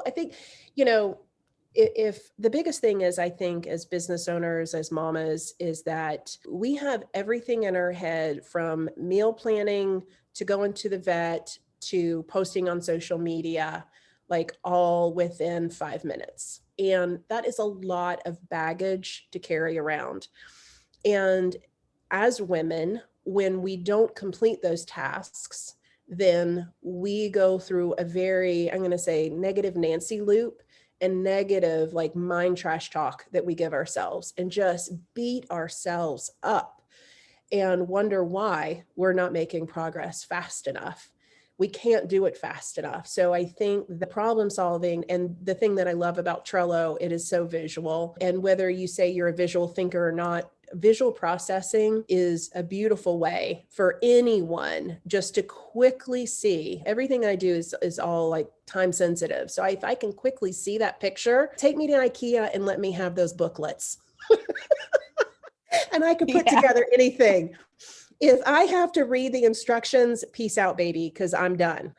I think, you know, if the biggest thing is, I think, as business owners, as mamas, is that we have everything in our head from meal planning to going to the vet to posting on social media, like all within 5 minutes. And that is a lot of baggage to carry around. And as women, when we don't complete those tasks, then we go through a very, I'm going to say, negative Nancy loop and negative, like, mind trash talk that we give ourselves and just beat ourselves up and wonder why we're not making progress fast enough. We can't do it fast enough. So I think the problem solving, and the thing that I love about Trello, it is so visual. And whether you say you're a visual thinker or not, visual processing is a beautiful way for anyone just to quickly see. Everything I do is all like time sensitive. So if I can quickly see that picture, take me to IKEA and let me have those booklets. And I could put Yeah. together anything. If I have to read the instructions, peace out, baby, because I'm done.